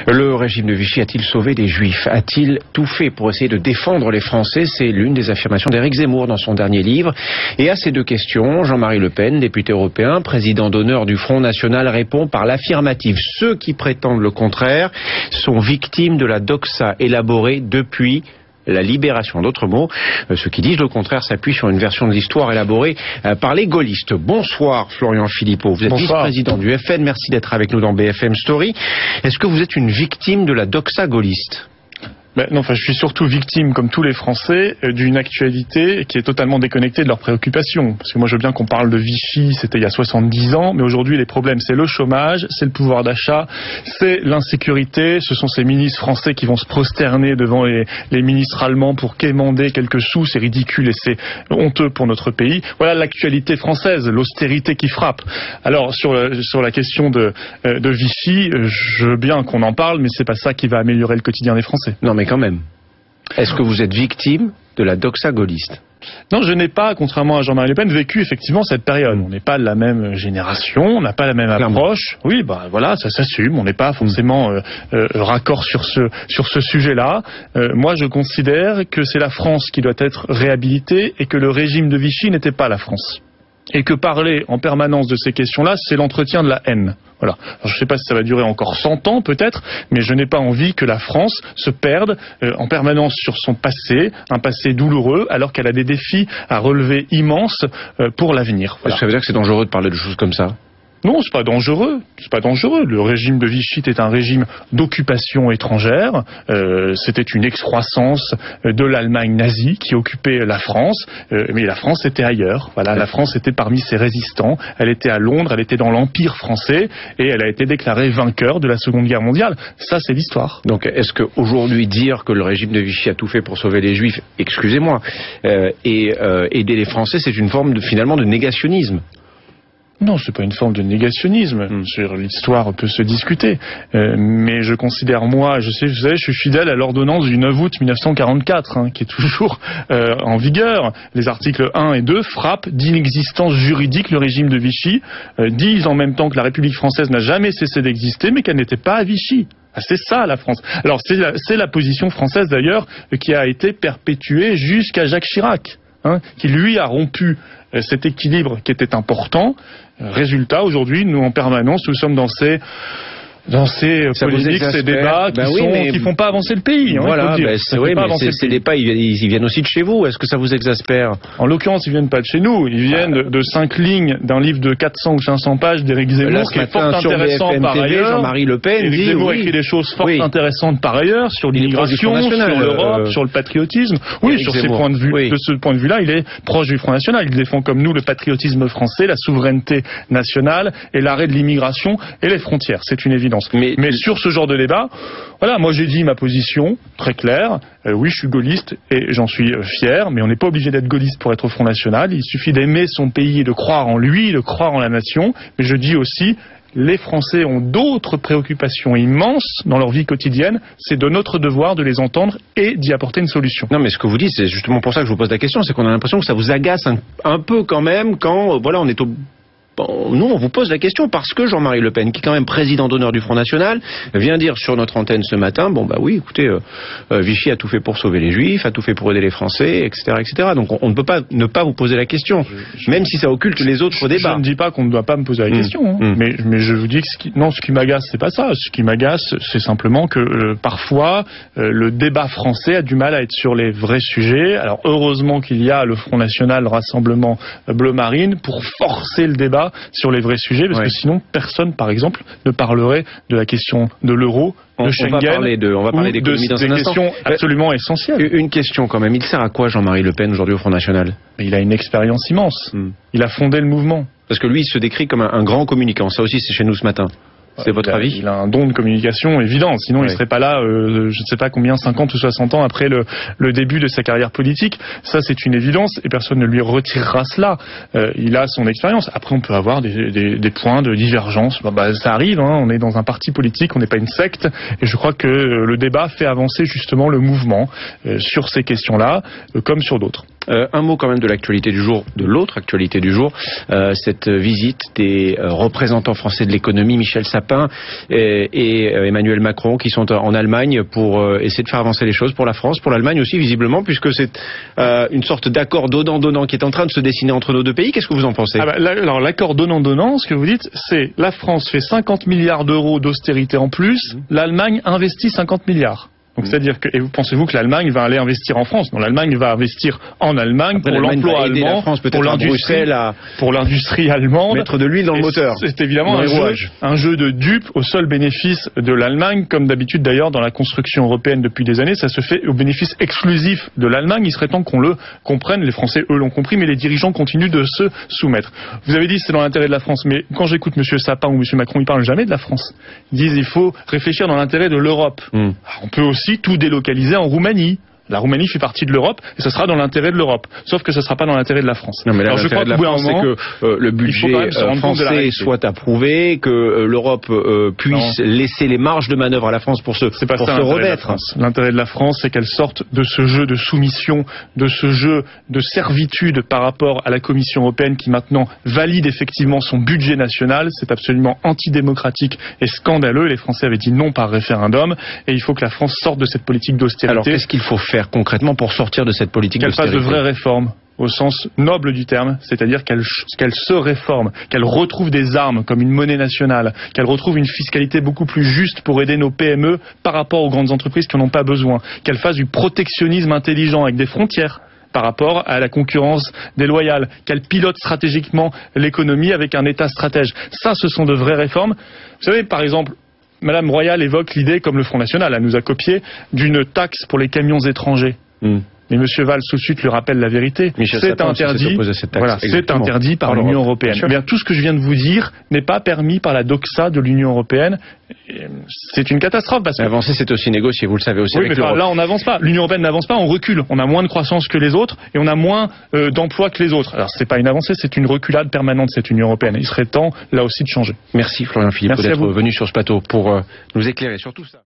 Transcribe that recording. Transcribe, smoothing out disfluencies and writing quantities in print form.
Le régime de Vichy a-t-il sauvé les Juifs? A-t-il tout fait pour essayer de défendre les Français? C'est l'une des affirmations d'Éric Zemmour dans son dernier livre. Et à ces deux questions, Jean-Marie Le Pen, député européen, président d'honneur du Front National, répond par l'affirmative. Ceux qui prétendent le contraire sont victimes de la doxa élaborée depuis la libération. D'autres mots, ceux qui disent le contraire s'appuient sur une version de l'histoire élaborée par les gaullistes. Bonsoir Florian Philippot, vous êtes vice-président du FN, merci d'être avec nous dans BFM Story. Est-ce que vous êtes une victime de la doxa gaulliste ? Non, je suis surtout victime, comme tous les Français, d'une actualité qui est totalement déconnectée de leurs préoccupations. Parce que moi, je veux bien qu'on parle de Vichy, c'était il y a 70 ans, mais aujourd'hui, les problèmes, c'est le chômage, c'est le pouvoir d'achat, c'est l'insécurité, ce sont ces ministres français qui vont se prosterner devant les ministres allemands pour quémander quelques sous, c'est ridicule et c'est honteux pour notre pays. Voilà l'actualité française, l'austérité qui frappe. Alors, sur la question de Vichy, je veux bien qu'on en parle, mais c'est pas ça qui va améliorer le quotidien des Français. Non, mais quand même. Est-ce que vous êtes victime de la doxa gaulliste ? Non, je n'ai pas, contrairement à Jean-Marie Le Pen, vécu effectivement cette période. On n'est pas de la même génération, on n'a pas la même approche. Oui, voilà, ça s'assume. On n'est pas forcément raccord sur ce sujet-là. Moi, je considère que c'est la France qui doit être réhabilitée et que le régime de Vichy n'était pas la France. Et que parler en permanence de ces questions-là, c'est l'entretien de la haine. Voilà. Alors, je ne sais pas si ça va durer encore 100 ans peut-être, mais je n'ai pas envie que la France se perde en permanence sur son passé, un passé douloureux, alors qu'elle a des défis à relever immenses pour l'avenir. Voilà. Ça veut dire que c'est dangereux de parler de choses comme ça ? Non, c'est pas dangereux. C'est pas dangereux. Le régime de Vichy était un régime d'occupation étrangère. C'était une excroissance de l'Allemagne nazie qui occupait la France. Mais la France était ailleurs. Voilà, la France était parmi ses résistants. Elle était à Londres, elle était dans l'Empire français et elle a été déclarée vainqueur de la Seconde Guerre mondiale. Ça, c'est l'histoire. Donc, est-ce qu'aujourd'hui dire que le régime de Vichy a tout fait pour sauver les Juifs, excusez-moi, et aider les Français, c'est une forme finalement de négationnisme? Non, c'est pas une forme de négationnisme. Sur l'histoire peut se discuter, mais je considère moi, vous savez, je suis fidèle à l'ordonnance du 9 août 1944, qui est toujours en vigueur. Les articles 1 et 2 frappent d'inexistence juridique le régime de Vichy, disent en même temps que la République française n'a jamais cessé d'exister, mais qu'elle n'était pas à Vichy. C'est ça la France. Alors c'est la position française d'ailleurs qui a été perpétuée jusqu'à Jacques Chirac, qui lui a rompu cet équilibre qui était important. Résultat, aujourd'hui, nous en permanence, nous sommes dans ces polémiques, ces débats qui font pas avancer le pays. Voilà, mais ces débats, ils viennent aussi de chez vous. Est-ce que ça vous exaspère? En l'occurrence, ils viennent pas de chez nous. Ils viennent de 5 lignes d'un livre de 400 ou 500 pages d'Éric Zemmour, qui est fort intéressant par ailleurs. Jean-Marie Le Pen Éric Zemmour écrit des choses fort intéressantes par ailleurs sur l'immigration, sur l'Europe, sur le patriotisme. Oui, sur ces points de vue. De ce point de vue-là, il est proche du Front National. Il défend comme nous le patriotisme français, la souveraineté nationale et l'arrêt de l'immigration et les frontières. C'est une évidence. Mais sur ce genre de débat, voilà, moi j'ai dit ma position, très claire. Oui, je suis gaulliste et j'en suis fier, mais on n'est pas obligé d'être gaulliste pour être au Front National. Il suffit d'aimer son pays et de croire en lui, de croire en la nation. Mais je dis aussi, les Français ont d'autres préoccupations immenses dans leur vie quotidienne. C'est de notre devoir de les entendre et d'y apporter une solution. Non, mais ce que vous dites, c'est justement pour ça que je vous pose la question, c'est qu'on a l'impression que ça vous agace un peu quand même quand, voilà, on est au... Nous, on vous pose la question parce que Jean-Marie Le Pen, qui est quand même président d'honneur du Front National, vient dire sur notre antenne ce matin, oui, écoutez, Vichy a tout fait pour sauver les Juifs, a tout fait pour aider les Français, etc., etc. Donc on ne peut pas ne pas vous poser la question, même si ça occulte les autres débats. Je ne dis pas qu'on ne doit pas me poser la question, mais je vous dis que ce qui m'agace, c'est pas ça. Ce qui m'agace, c'est simplement que parfois le débat français a du mal à être sur les vrais sujets. Alors heureusement qu'il y a le Front National, le Rassemblement Bleu Marine, pour forcer le débat sur les vrais sujets, parce que sinon personne, par exemple, ne parlerait de la question de l'euro, de Schengen, on va parler d'économie dans un instant. Questions absolument essentielles. Une question quand même, il sert à quoi Jean-Marie Le Pen aujourd'hui au Front National? Il a une expérience immense. Il a fondé le mouvement. Parce que lui, il se décrit comme un grand communicant. Ça aussi, c'est chez nous ce matin. C'est votre avis? Il a un don de communication évident, sinon il serait pas là, je ne sais pas combien, 50 ou 60 ans après le début de sa carrière politique. Ça, c'est une évidence et personne ne lui retirera cela. Il a son expérience. Après, on peut avoir des points de divergence. Ça arrive, on est dans un parti politique, on n'est pas une secte, et je crois que le débat fait avancer justement le mouvement sur ces questions-là, comme sur d'autres. Un mot quand même de l'actualité du jour, de l'autre actualité du jour, cette visite des représentants français de l'économie, Michel Sapin et Emmanuel Macron, qui sont en Allemagne pour essayer de faire avancer les choses pour la France, pour l'Allemagne aussi visiblement, puisque c'est une sorte d'accord donnant-donnant qui est en train de se dessiner entre nos deux pays. Qu'est-ce que vous en pensez? Alors l'accord donnant-donnant, ce que vous dites, c'est la France fait 50 milliards d'euros d'austérité en plus, l'Allemagne investit 50 milliards. Donc c'est-à-dire que, et pensez-vous que l'Allemagne va aller investir en France? Non, l'Allemagne va investir en Allemagne. Après, pour l'emploi allemand, pour l'industrie allemande, mettre de l'huile dans le moteur. C'est évidemment un jeu de dupes au seul bénéfice de l'Allemagne, comme d'habitude d'ailleurs dans la construction européenne depuis des années, ça se fait au bénéfice exclusif de l'Allemagne. Il serait temps qu'on le comprenne. Les Français, eux, l'ont compris, mais les dirigeants continuent de se soumettre. Vous avez dit que c'est dans l'intérêt de la France, mais quand j'écoute M. Sapin ou M. Macron, ils parlent jamais de la France. Ils disent il faut réfléchir dans l'intérêt de l'Europe. On peut aussi tout délocaliser en Roumanie. La Roumanie fait partie de l'Europe et ce sera dans l'intérêt de l'Europe. Sauf que ce ne sera pas dans l'intérêt de la France. Non, mais là, l'intérêt de la France, c'est que le budget français soit approuvé, que l'Europe puisse laisser les marges de manœuvre à la France pour se remettre. L'intérêt de la France, c'est qu'elle sorte de ce jeu de soumission, de ce jeu de servitude par rapport à la Commission européenne qui maintenant valide effectivement son budget national. C'est absolument antidémocratique et scandaleux. Les Français avaient dit non par référendum et il faut que la France sorte de cette politique d'austérité. Alors qu'est-ce qu'il faut faire concrètement pour sortir de cette politique d'austérité? Qu'elle fasse de vraies réformes au sens noble du terme, c'est-à-dire qu'elle se réforme, qu'elle retrouve des armes comme une monnaie nationale, qu'elle retrouve une fiscalité beaucoup plus juste pour aider nos PME par rapport aux grandes entreprises qui n'en ont pas besoin, qu'elle fasse du protectionnisme intelligent avec des frontières par rapport à la concurrence déloyale, qu'elle pilote stratégiquement l'économie avec un État stratège. Ça, ce sont de vraies réformes. Vous savez, par exemple, Madame Royal évoque l'idée, comme le Front National, elle nous a copié, d'une taxe pour les camions étrangers. Mais M. Valls tout de suite lui rappelle la vérité. C'est interdit. C'est interdit par l'Union européenne. Eh bien, tout ce que je viens de vous dire n'est pas permis par la doxa de l'Union européenne. C'est une catastrophe. Parce que avancer, c'est aussi négocier. Vous le savez aussi. Oui, mais là, on n'avance pas. L'Union européenne n'avance pas. On recule. On a moins de croissance que les autres et on a moins d'emplois que les autres. Alors, c'est pas une avancée, c'est une reculade permanente cette Union européenne. Il serait temps, là aussi, de changer. Merci Florian Philippot d'être venu sur ce plateau pour nous éclairer sur tout ça.